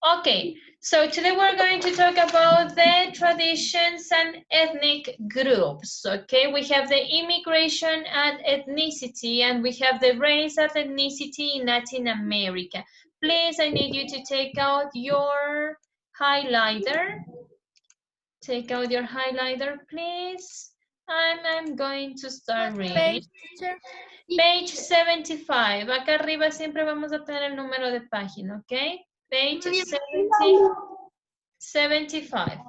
Okay, so today we're going to talk about the traditions and ethnic groups. Okay, we have the immigration and ethnicity, and we have the race and ethnicity in Latin America. Please, I need you to take out your highlighter. Take out your highlighter, please. And I'm going to start reading. Page 75. Acá arriba siempre vamos a tener el número de página, ¿ok? Page 75.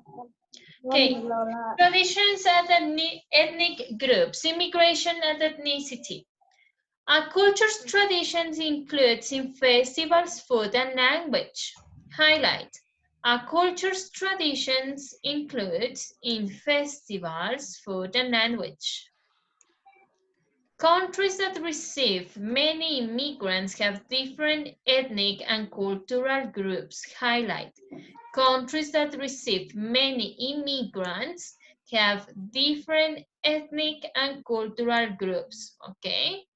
Okay. Traditions and ethnic groups. Immigration and ethnicity. A culture's traditions includes in festivals, food, and language. Highlight. A culture's traditions includes in festivals, food, and language. Countries that receive many immigrants have different ethnic and cultural groups. Highlight. Countries that receive many immigrants have different ethnic and cultural groups. Okay?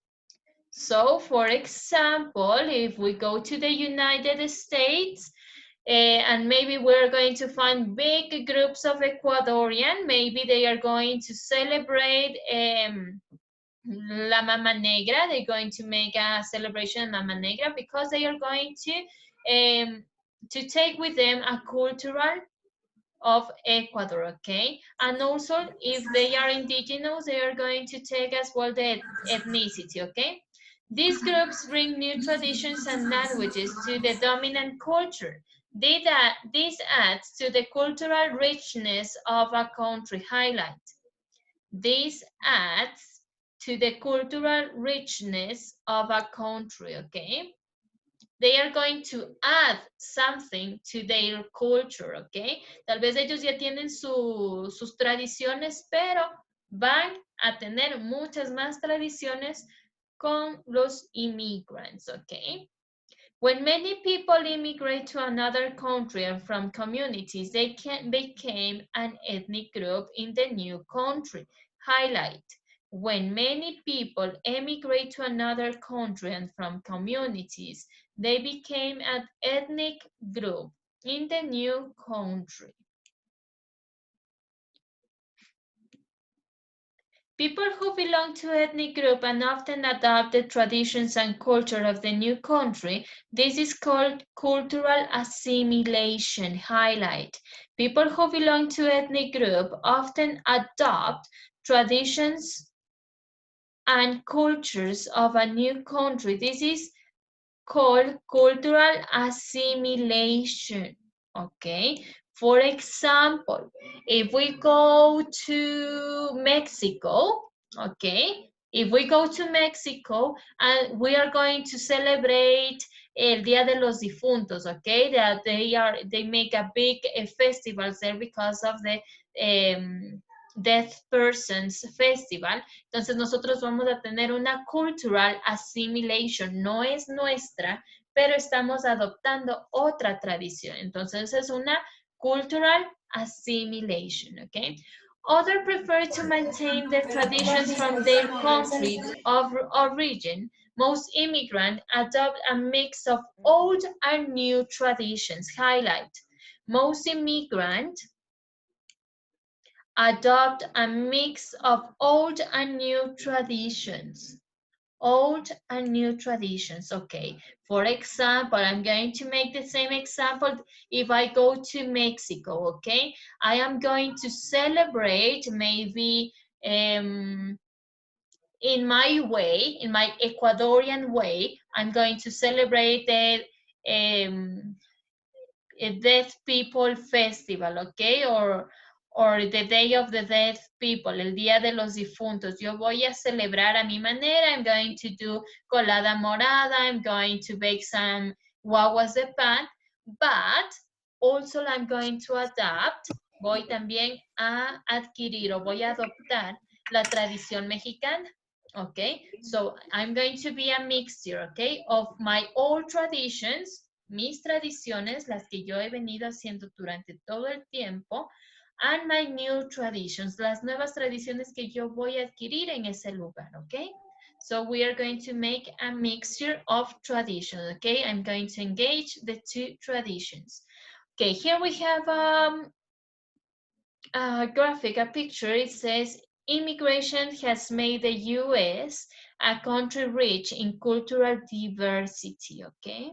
So, for example, if we go to the United States, and maybe we're going to find big groups of Ecuadorian, maybe they are going to celebrate La Mama Negra. They're going to make a celebration of Mama Negra because they are going to take with them a cultural of Ecuador, okay? And also, if they are indigenous, they are going to take as well the ethnicity, okay? These groups bring new traditions and languages to the dominant culture. This adds to the cultural richness of a country. Highlight. This adds to the cultural richness of a country, okay? They are going to add something to their culture, okay? Tal vez ellos ya tienen sus tradiciones, pero van a tener muchas más tradiciones con los immigrants, okay? When many people immigrate to another country and from communities, they became an ethnic group in the new country. Highlight. When many people emigrate to another country and from communities, they became an ethnic group in the new country. People who belong to ethnic group and often adopt the traditions and culture of the new country, this is called cultural assimilation. Highlight. People who belong to ethnic group often adopt traditions and cultures of a new country. This is called cultural assimilation. Okay. For example, if we go to Mexico, okay, if we go to Mexico and we are going to celebrate El Día de los Difuntos, okay, that they make a big festival there because of the Death Persons Festival. Entonces nosotros vamos a tener una cultural assimilation, no es nuestra, pero estamos adoptando otra tradición. Entonces es una cultural assimilation, okay? Others prefer to maintain their traditions from their country of origin. Most immigrants adopt a mix of old and new traditions. Highlight. Most immigrants adopt a mix of old and new traditions. Old and new traditions. Okay. For example, I'm going to make the same example if I go to Mexico, okay? I am going to celebrate maybe in my way, in my Ecuadorian way, I'm going to celebrate the Dead People Festival, okay? Or the Day of the Dead People, el Día de los Difuntos. Yo voy a celebrar a mi manera. I'm going to do colada morada. I'm going to bake some guaguas de pan. But also I'm going to adapt. Voy también a adquirir o voy a adoptar la tradición mexicana. Okay, so I'm going to be a mixture, okay, of my old traditions, mis tradiciones, las que yo he venido haciendo durante todo el tiempo, and my new traditions, las nuevas tradiciones que yo voy a adquirir en ese lugar, okay? So we are going to make a mixture of traditions, okay? I'm going to engage the two traditions. Okay, here we have a graphic, a picture. It says, immigration has made the U.S. a country rich in cultural diversity, okay?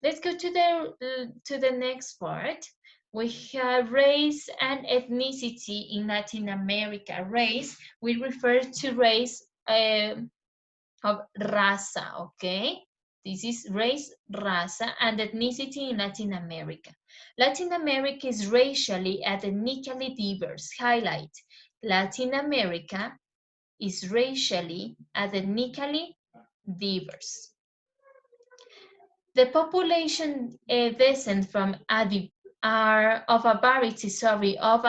Let's go to the next part. We have race and ethnicity in Latin America. Race, we refer to race of raza, okay? This is race, raza, and ethnicity in Latin America. Latin America is racially and ethnically diverse. Highlight, Latin America is racially and ethnically diverse. The population descend from are of a variety, of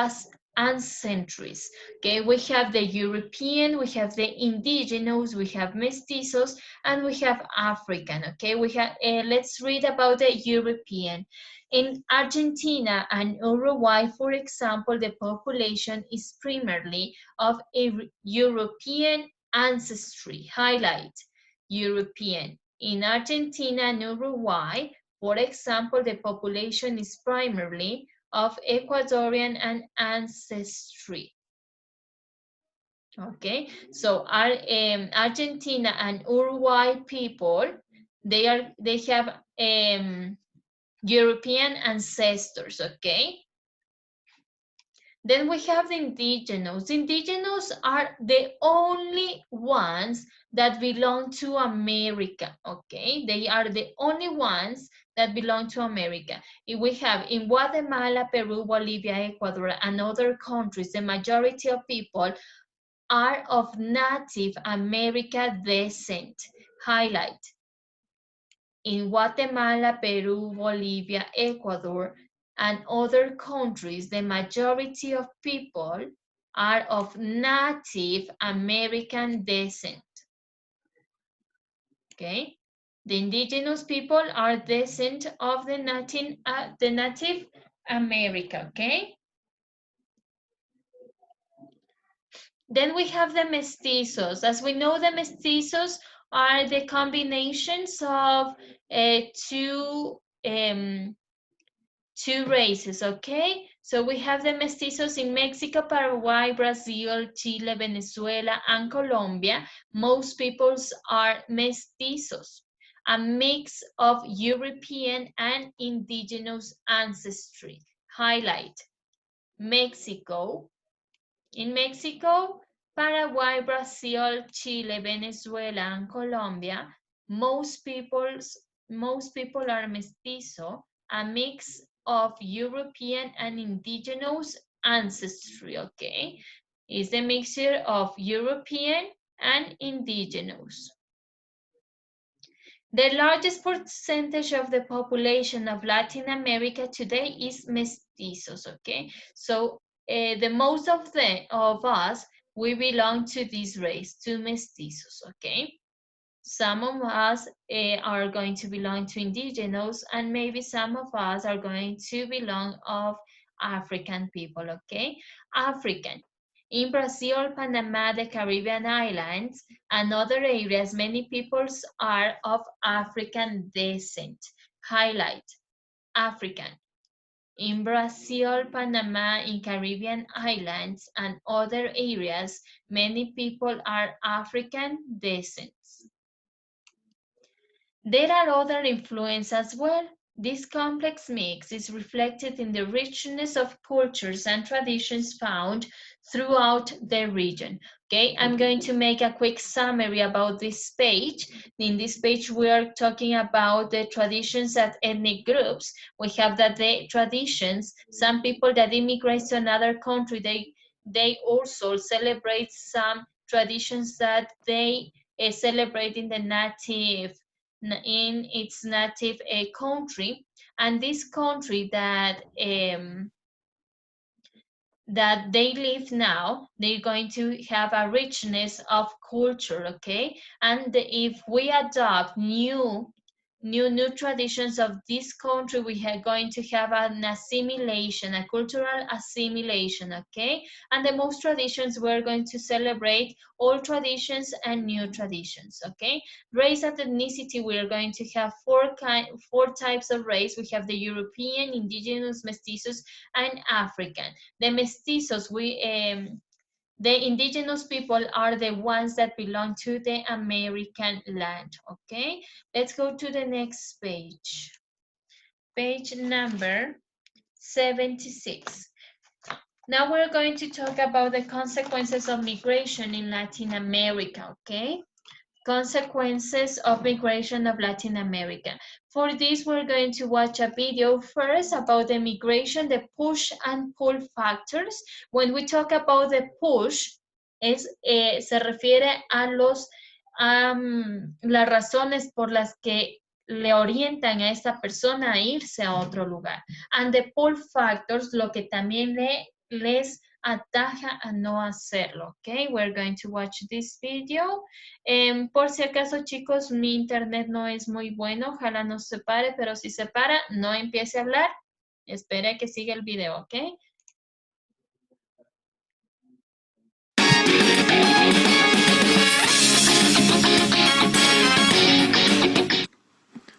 ancestries. Okay, we have the European, we have the indigenous, we have mestizos, and we have African. Okay, we have. Let's read about the European. In Argentina and Uruguay, for example, the population is primarily of a European ancestry. Highlight, European. In Argentina and Uruguay, for example, the population is primarily of Ecuadorian and ancestry. Okay, so Argentina and Uruguay people, they have European ancestors. Okay. Then we have the indigenous. Indigenous are the only ones that belong to America, okay? They are the only ones that belong to America. If we have in Guatemala, Peru, Bolivia, Ecuador, and other countries, the majority of people are of Native American descent. Highlight. In Guatemala, Peru, Bolivia, Ecuador, and other countries, the majority of people are of Native American descent. Okay, the indigenous people are descent of the Native America. Okay. Then we have the mestizos. As we know, the mestizos are the combinations of two races, okay? So we have the mestizos in Mexico, Paraguay, Brazil, Chile, Venezuela, and Colombia. Most peoples are mestizos, a mix of European and indigenous ancestry. Highlight, Mexico. In Mexico, Paraguay, Brazil, Chile, Venezuela, and Colombia, most people are mestizo, a mix of European and indigenous ancestry, okay? It's a mixture of European and indigenous. The largest percentage of the population of Latin America today is mestizos, okay? So the most of us, we belong to this race, to mestizos, okay? Some of us are going to belong to indigenous, and maybe some of us are going to belong of African people, okay? African. In Brazil, Panama, the Caribbean islands, and other areas, many peoples are of African descent. Highlight, African. In Brazil, Panama, in Caribbean islands, and other areas, many people are African descent. There are other influences as well. This complex mix is reflected in the richness of cultures and traditions found throughout the region. Okay, I'm going to make a quick summary about this page. In this page, we are talking about the traditions and ethnic groups. We have that the traditions, some people that immigrate to another country, they also celebrate some traditions that they celebrate in its native country, and this country that they live now, they're going to have a richness of culture, okay? And if we adopt new new traditions of this country, we are going to have an assimilation, a cultural assimilation, okay? And the most traditions, we're going to celebrate old traditions and new traditions, okay? Race and ethnicity, we're going to have four types of race. We have the European, indigenous, mestizos, and African. The mestizos, the indigenous people are the ones that belong to the American land, okay? Let's go to the next page. Page number 76. Now we're going to talk about the consequences of migration in Latin America, okay? Consequences of migration of Latin America. For this, we're going to watch a video first about the migration, the push and pull factors. When we talk about the push, se refiere a las razones por las que le orientan a esta persona a irse a otro lugar. And the pull factors, lo que también les ataja a no hacerlo, ¿ok? We're going to watch this video. Por si acaso, chicos, mi internet no es muy bueno, ojalá no se pare, pero si se para, no empiece a hablar, espere que siga el video, ¿ok?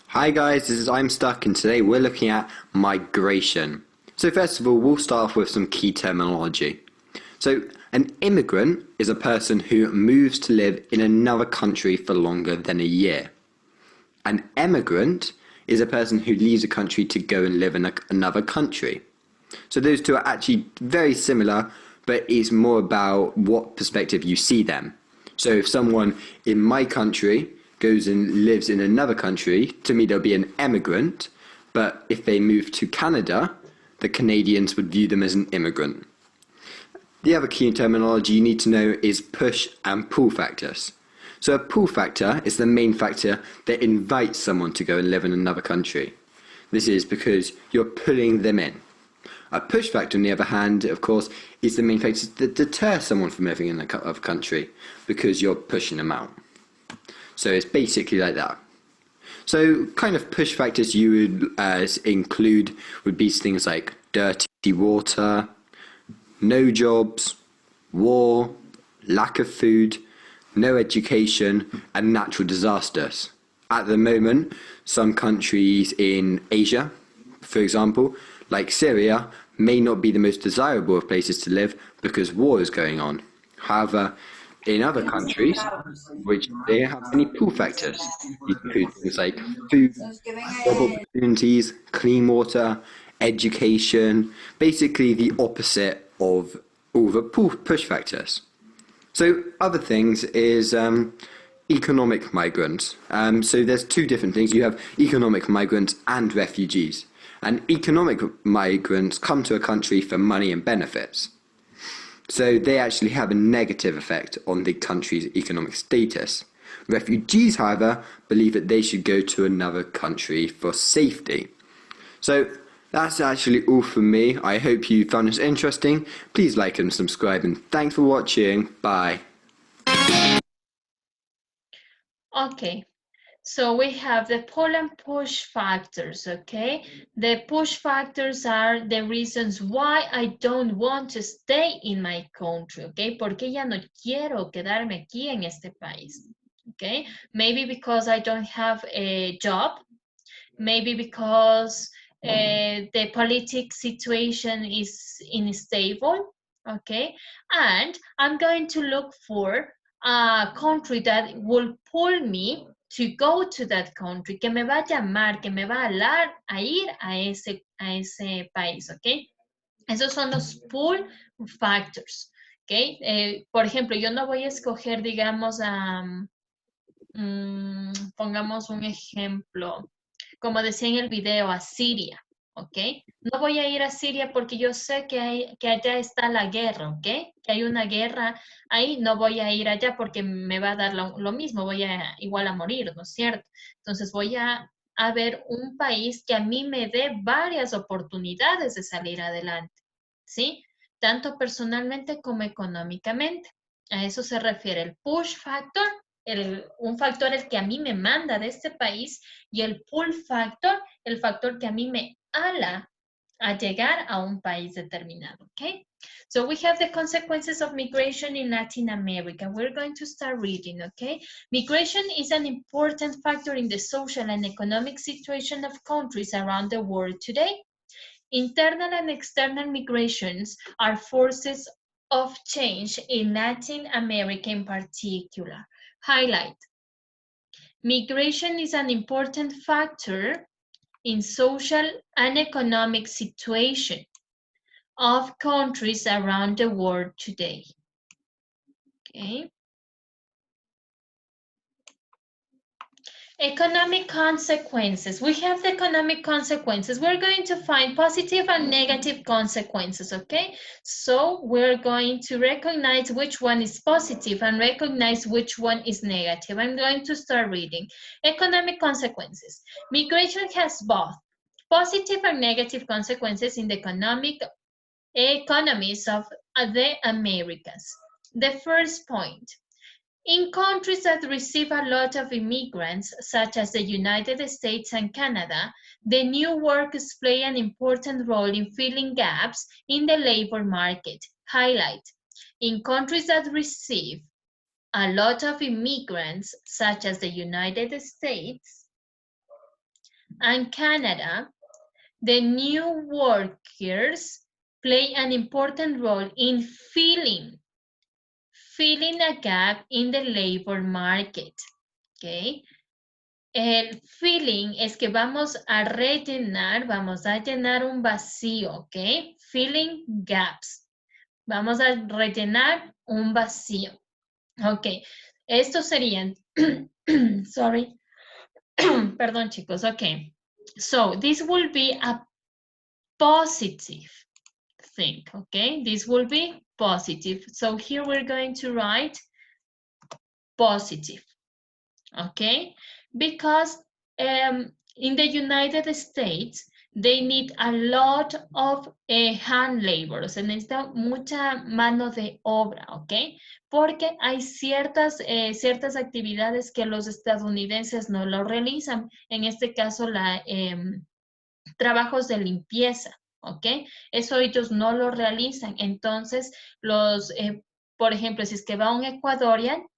Hi guys, this is I'm Stuck, and today we're looking at migration. So first of all, we'll start off with some key terminology. So an immigrant is a person who moves to live in another country for longer than a year. An emigrant is a person who leaves a country to go and live in another country. So those two are actually very similar, but it's more about what perspective you see them. So if someone in my country goes and lives in another country, to me they'll be an emigrant, but if they move to Canada, the Canadians would view them as an immigrant. The other key terminology you need to know is push and pull factors. So a pull factor is the main factor that invites someone to go and live in another country. This is because you're pulling them in. A push factor, on the other hand, of course, is the main factor that deter someone from living in another country because you're pushing them out. So it's basically like that. So kind of push factors you would include would be things like dirty water, no jobs, war, lack of food, no education, and natural disasters. At the moment, some countries in Asia, for example, like Syria, may not be the most desirable of places to live because war is going on. However, in other countries, which they have many pull factors, include things like food, job opportunities, clean water, education, basically the opposite of all the push factors. So other things is economic migrants. So there's two different things. You have economic migrants and refugees. And economic migrants come to a country for money and benefits. So they actually have a negative effect on the country's economic status. Refugees, however, believe that they should go to another country for safety. So that's actually all from me. I hope you found this interesting. Please like and subscribe, and thanks for watching. Bye. Okay. So we have the pull and push factors, okay? The push factors are the reasons why I don't want to stay in my country, okay? Porque ya no quiero quedarme aquí en este país, okay? Maybe because I don't have a job, maybe because the political situation is unstable, okay? And I'm going to look for a country that will pull me to go to that country, que me va a llamar, que me va a ir a ese país, ¿ok? Esos son los pull factors, ¿ok? Por ejemplo, yo no voy a escoger, digamos, pongamos un ejemplo, como decía en el video, a Siria, ¿ok? No voy a ir a Siria porque yo sé que allá está la guerra, ¿ok? Que hay una guerra ahí, no voy a ir allá porque me va a dar lo mismo, voy a igual a morir, ¿no es cierto? Entonces voy a ver un país que a mí me dé varias oportunidades de salir adelante, ¿sí? Tanto personalmente como económicamente. A eso se refiere el push factor, un factor el que a mí me manda de este país, y el pull factor, el factor que a mí me ala a llegar a un país determinado, okay? So we have the consequences of migration in Latin America. We're going to start reading, okay? Migration is an important factor in the social and economic situation of countries around the world today. Internal and external migrations are forces of change in Latin America in particular. Highlight. Migration is an important factor in social and economic situation of countries around the world today. Okay. Economic consequences. We have the economic consequences. We're going to find positive and negative consequences, okay? So we're going to recognize which one is positive and recognize which one is negative. I'm going to start reading. Economic consequences. Migration has both positive and negative consequences in the economies of the Americas. The first point. In countries that receive a lot of immigrants, such as the United States and Canada, the new workers play an important role in filling gaps in the labor market. Highlight. In countries that receive a lot of immigrants, such as the United States and Canada, the new workers play an important role in filling a gap in the labor market, ¿ok? El filling es que vamos a rellenar, vamos a llenar un vacío, ¿ok? Filling gaps. Vamos a rellenar un vacío. Ok, estos serían, sorry, perdón chicos, ok. So, this will be a positive thing, okay? This will be positive. So here we're going to write positive, okay? Because in the United States, they need a lot of hand labor, se necesita mucha mano de obra, ¿ok? Porque hay ciertas actividades que los estadounidenses no lo realizan, en este caso, trabajos de limpieza, ¿ok? Eso ellos no lo realizan, entonces por ejemplo, si es que va un ecuatoriano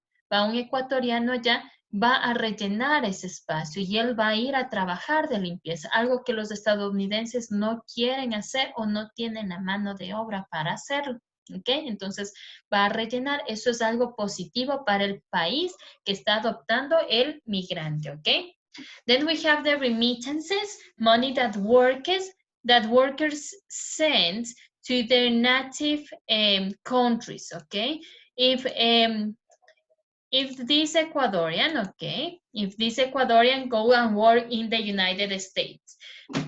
ya, va a rellenar ese espacio y él va a ir a trabajar de limpieza, algo que los estadounidenses no quieren hacer o no tienen la mano de obra para hacerlo. ¿Ok? Entonces va a rellenar, eso es algo positivo para el país que está adoptando el migrante, ¿ok? Then we have the remittances, money that workers send to their native countries, okay? If this Ecuadorian, okay, if this Ecuadorian go and work in the United States,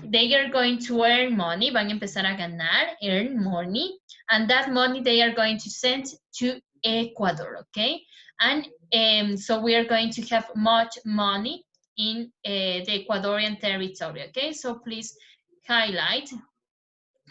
they are going to earn money, van a empezar a ganar, earn money, and that money they are going to send to Ecuador, okay? And so we are going to have much money in the Ecuadorian territory, okay? So please highlight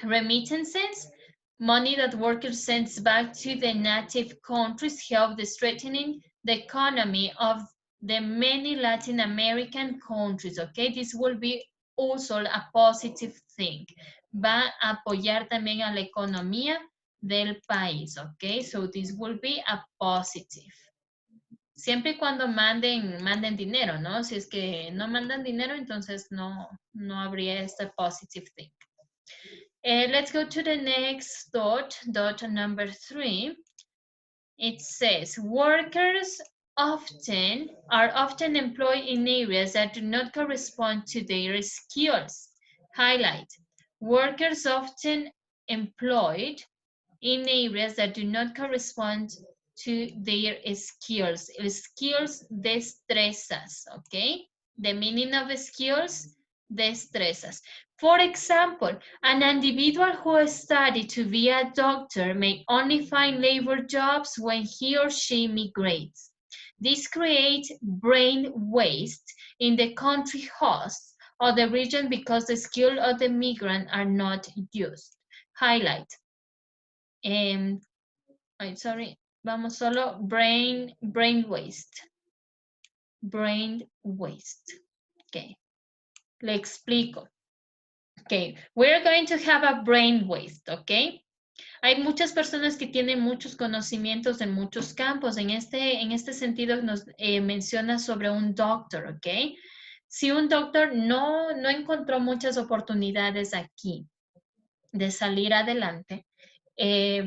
remittances, money that workers sends back to the native countries help the strengthening the economy of the many Latin American countries, okay? This will be also a positive thing. Va a apoyar también a la economía del país, okay? So this will be a positive. Siempre y cuando manden dinero, ¿no? Si es que no mandan dinero, entonces no habría este positive thing. Let's go to the next dot number 3. It says, workers are often employed in areas that do not correspond to their skills. Highlight, workers often employed in areas that do not correspond to their skills. Skills, destrezas, okay? The meaning of skills, destrezas. For example, an individual who studied to be a doctor may only find labor jobs when he or she migrates. This creates brain waste in the country host or the region because the skills of the migrant are not used. Highlight. Sorry, vamos solo brain waste. brain waste. Okay, le explico. Okay, we're going to have a brain waste, okay? Hay muchas personas que tienen muchos conocimientos en muchos campos. En este sentido nos menciona sobre un doctor, ¿ok? Si un doctor no encontró muchas oportunidades aquí de salir adelante,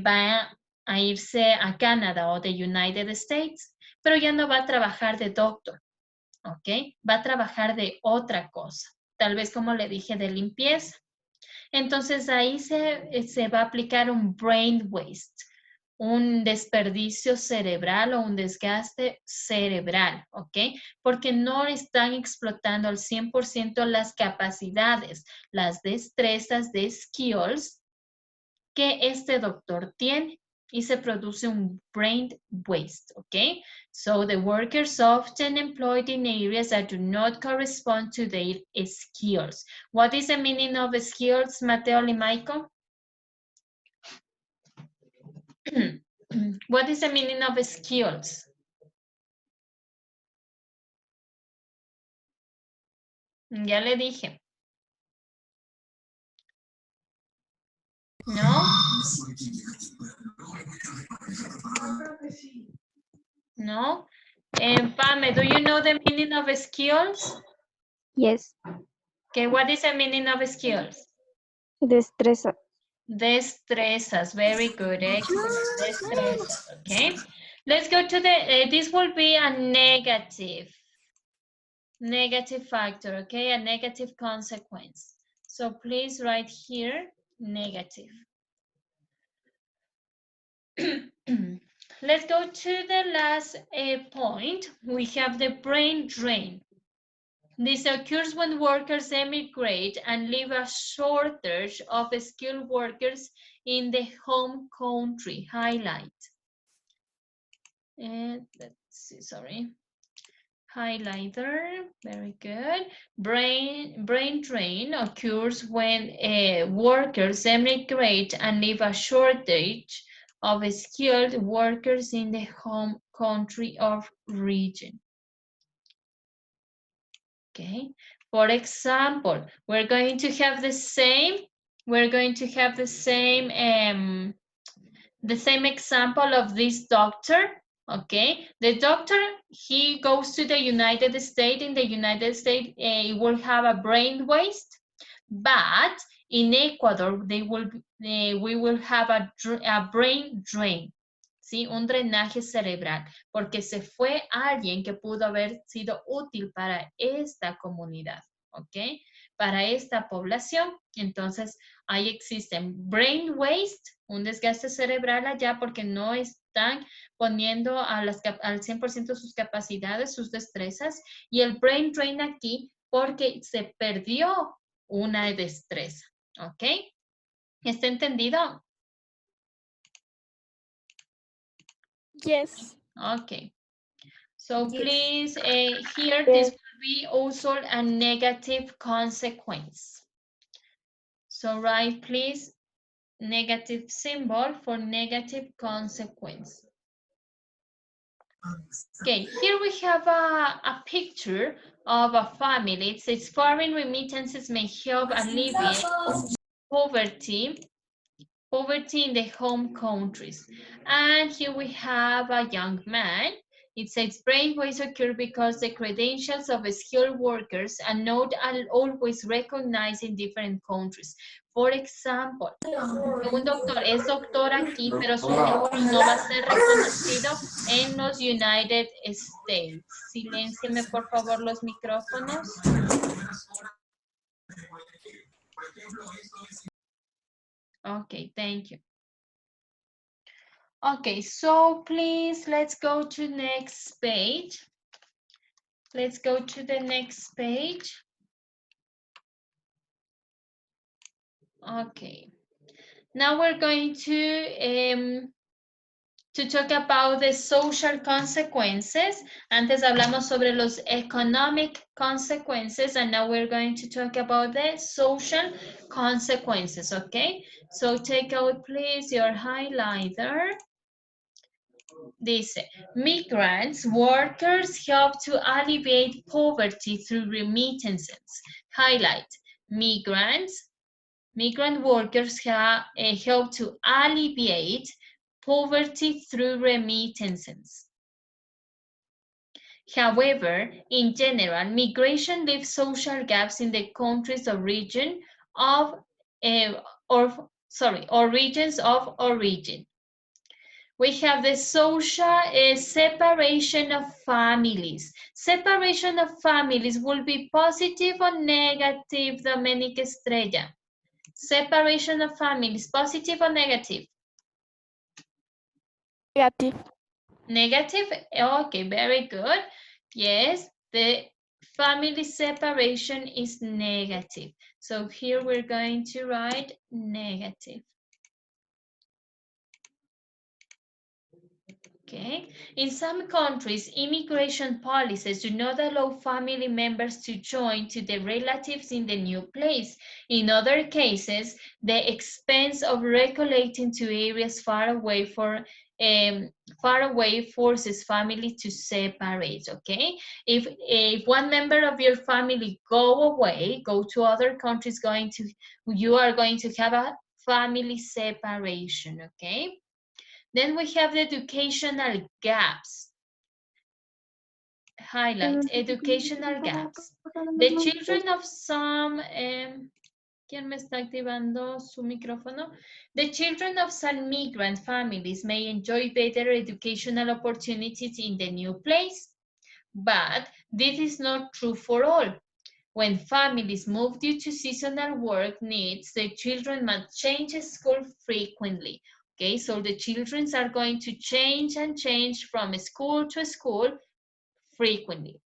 va a irse a Canadá o de United States, pero ya no va a trabajar de doctor, ¿ok? Va a trabajar de otra cosa, tal vez como le dije, de limpieza. Entonces ahí se va a aplicar un brain waste, un desperdicio cerebral o un desgaste cerebral, ¿ok? Porque no están explotando al 100% las capacidades, las destrezas de skills que este doctor tiene y se produce un brain waste, ¿ok? So the workers often employed in areas that do not correspond to their skills. What is the meaning of skills, Mateo Limaico? What is the meaning of skills? Ya le dije. ¿No? No? Pame, do you know the meaning of skills? Yes. Okay, what is the meaning of skills? Destreza. Destrezas, very good, excellent. Destrezas, okay. Let's go to the, this will be a negative factor, okay, a negative consequence. So please write here, negative. Let's go to the last point. We have the brain drain. This occurs when workers emigrate and leave a shortage of skilled workers in the home country. Highlight. And let's see, sorry. Highlighter, very good. Brain drain occurs when workers emigrate and leave a shortage of skilled workers in the home country or region. Okay, for example, we're going to have the same example of this doctor. Okay, the doctor, he goes to the United States. In the United States, he will have a brain waste, but in Ecuador, we will have a brain drain. ¿Sí? Un drenaje cerebral, porque se fue alguien que pudo haber sido útil para esta comunidad, ¿ok? Para esta población. Entonces, ahí existen brain waste, un desgaste cerebral allá porque no están poniendo al 100% sus capacidades, sus destrezas, y el brain drain aquí porque se perdió una destreza, ¿ok? ¿Está entendido? Yes. Okay. So Yes. please, here this will be also a negative consequence. So write please negative symbol for negative consequence. Okay, here we have a picture of a family. It says foreign remittances may help alleviate poverty in the home countries. And here we have a young man. It says brain waste occur because the credentials of skilled workers are not always recognized in different countries. For example, un doctor es doctor aquí, pero su título no va a ser reconocido en los United States. Siléncieme por favor los micrófonos. Okay, thank you. Okay, so please, let's go to next page. Let's go to the next page. Okay. Now we're going to talk about the social consequences. Antes hablamos sobre los economic consequences, and now we're going to talk about the social consequences, okay? So take out, please, your highlighter. Dice, migrants, workers help to alleviate poverty through remittances. Highlight, migrant workers help to alleviate poverty through remittances. However, in general, migration leaves social gaps in the country's origin or regions of origin. We have the social separation of families. Separation of families will be positive or negative, Domenica Estrella? Separation of families, positive or negative? Negative. Negative, okay, very good. Yes, the family separation is negative. So here we're going to write negative. Okay. In some countries, immigration policies do not allow family members to join to the relatives in the new place. In other cases, the expense of relocating to areas far away forces family to separate. Okay. If one member of your family go to other countries, you are going to have a family separation. Okay. Then we have the educational gaps. Highlight, educational gaps. The children of some, ¿quién me está activando su micrófono? The children of some migrant families may enjoy better educational opportunities in the new place, but this is not true for all. When families move due to seasonal work needs, the children must change school frequently. Okay, so the children are going to change and change from school to school frequently.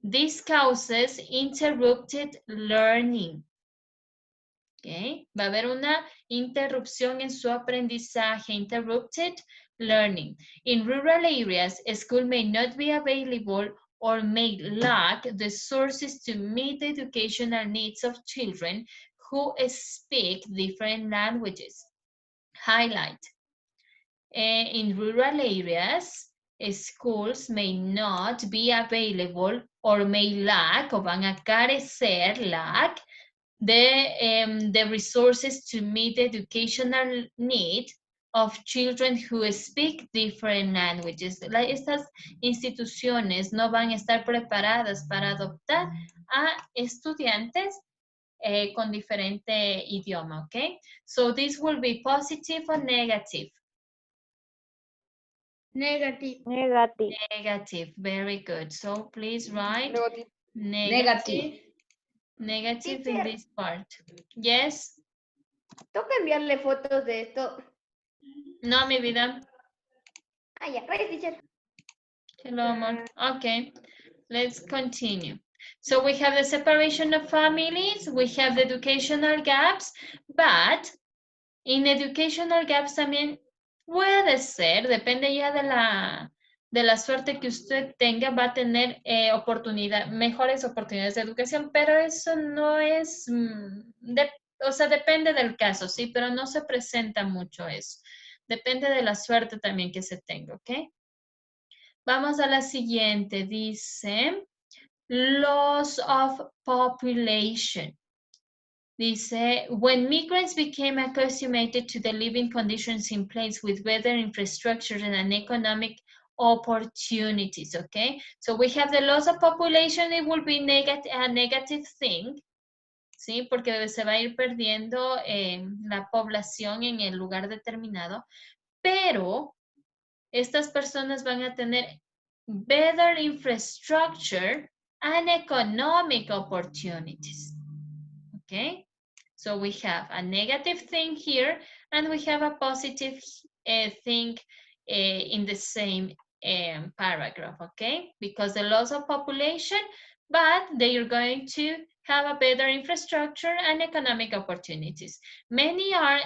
This causes interrupted learning. Okay, va a haber una interrupción en su aprendizaje, interrupted learning. In rural areas, a school may not be available or may lack the sources to meet the educational needs of children who speak different languages. Highlight. In rural areas, schools may not be available or may lack o van a carecer, lack the resources to meet the educational need of children who speak different languages. Estas instituciones no van a estar preparadas para adoptar a estudiantes con diferente idioma, okay? So this will be positive or negative? Negative. Negative. Negative, very good. So please write Negative. negative in Teacher. this part. Yes? ¿Toca enviarle fotos de esto? No, mi vida. Ah, ya. Gracias, teacher. Hello, amor. Okay, let's continue. So we have the separation of families, we have the educational gaps, but in educational gaps también puede ser, depende ya de la suerte que usted tenga, va a tener mejores oportunidades de educación, pero eso no es, o sea, depende del caso, sí, pero no se presenta mucho eso. Depende de la suerte también que se tenga, ¿ok? Vamos a la siguiente, dice, loss of population. Dice, when migrants became accustomed to the living conditions in place with better infrastructure and economic opportunities, okay? So we have the loss of population, it will be a negative thing, ¿sí? Porque se va a ir perdiendo la población en el lugar determinado, pero estas personas van a tener better infrastructure and economic opportunities, okay? So we have a negative thing here, and we have a positive thing in the same paragraph, okay? Because the loss of population, but they are going to have a better infrastructure and economic opportunities. Many are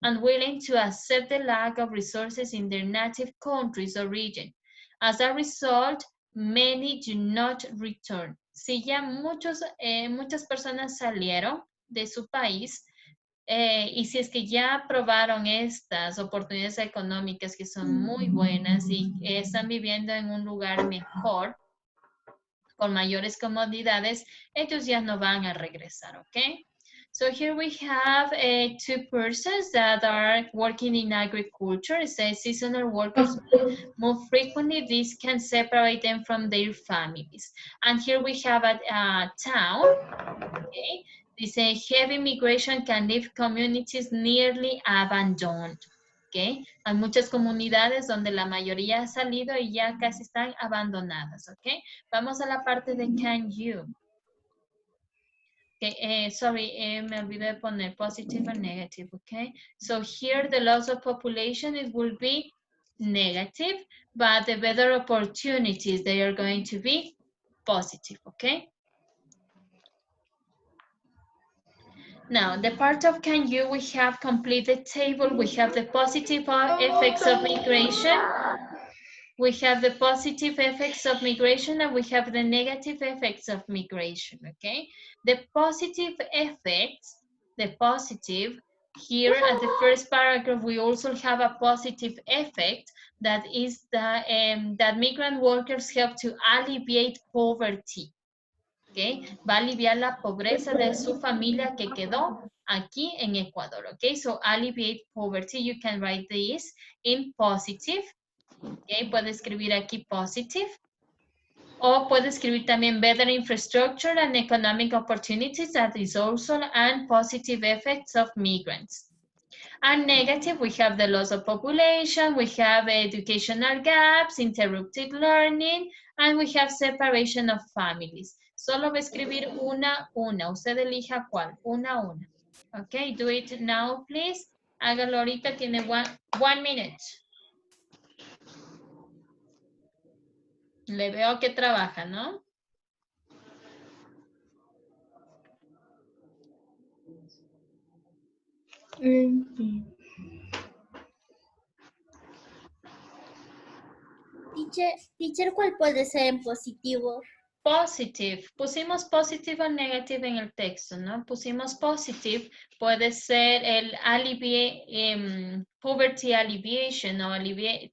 unwilling to accept the lack of resources in their native countries or region. As a result, many do not return. Si ya muchas personas salieron de su país, y si es que ya aprobaron estas oportunidades económicas que son muy buenas y están viviendo en un lugar mejor, con mayores comodidades, ellos ya no van a regresar, ¿ok? So here we have 2 persons that are working in agriculture. It says seasonal workers move frequently. This can separate them from their families. And here we have a town, okay? This heavy migration can leave communities nearly abandoned. Okay. Hay muchas comunidades donde la mayoría ha salido y ya casi están abandonadas. Okay. Vamos a la parte de can you. Okay, sorry, me olvidé de poner positive and negative, okay? So here the loss of population, it will be negative, but the better opportunities, they are going to be positive, okay? Now, the part of can you, we have completed table, we have the positive effects of migration, we have the positive effects of migration, and we have the negative effects of migration, okay? The positive effects, the positive, here at the first paragraph, we also have a positive effect that is that migrant workers help to alleviate poverty, okay? Va a aliviar la pobreza de su familia que quedó aquí en Ecuador, okay? So alleviate poverty, you can write this in positive. Okay, puede escribir aquí positive. O puede escribir también better infrastructure and economic opportunities. That is also and positive effects of migrants. And negative, we have the loss of population, we have educational gaps, interrupted learning, and we have separation of families. Solo va a escribir una. Usted elija cuál, una. Okay, do it now, please. Hágalo ahorita, tiene one minute. Le veo que trabaja, ¿no? Teacher, ¿cuál puede ser en positivo? Positive. Pusimos positive o negative en el texto, ¿no? Pusimos positive. Puede ser el poverty alleviation o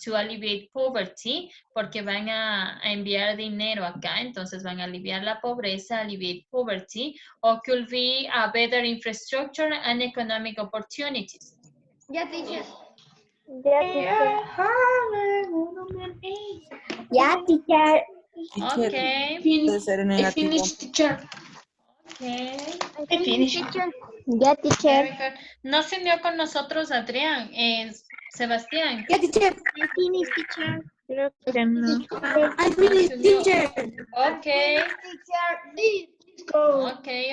to alleviate poverty, porque van a enviar dinero acá, entonces van a aliviar la pobreza, alleviate poverty, or could be a better infrastructure and economic opportunities. Ya, teacher. Ya, teacher. Okay. Puede ser negativo. teacher. Okay. Teacher. Ya, teacher. Very good. No se unió con nosotros Adrián, Sebastián. Ya, teacher. Finish, teacher. Creo que no. I finished, teacher. Okay. Teacher, let's go. Okay.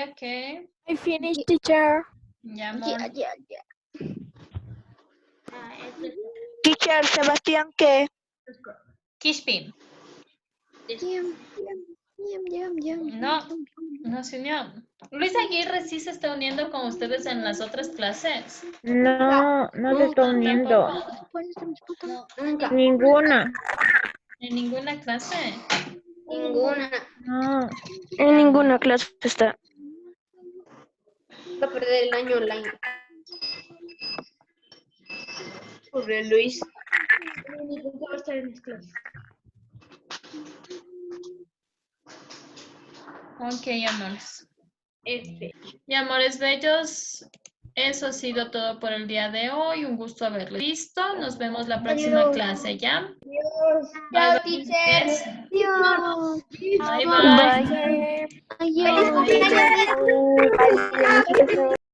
I finished, teacher. Ya, amor. Ya. Teacher, Sebastián, ¿qué? Kishpin. No se unió. Luis Aguirre sí se está uniendo con ustedes en las otras clases. No se está uniendo. Nunca. Ninguna. En ninguna clase. Ninguna. No. En ninguna clase está. Va a perder el año online. Pobre Luis. Va a estar en las clases. Ok, amores. Y amores bellos, eso ha sido todo por el día de hoy. Un gusto haberles visto. Nos vemos la próxima clase, ¿ya? Chao, teacher. Adiós. Bye, bye. Bye. Feliz cumpleaños. Bye.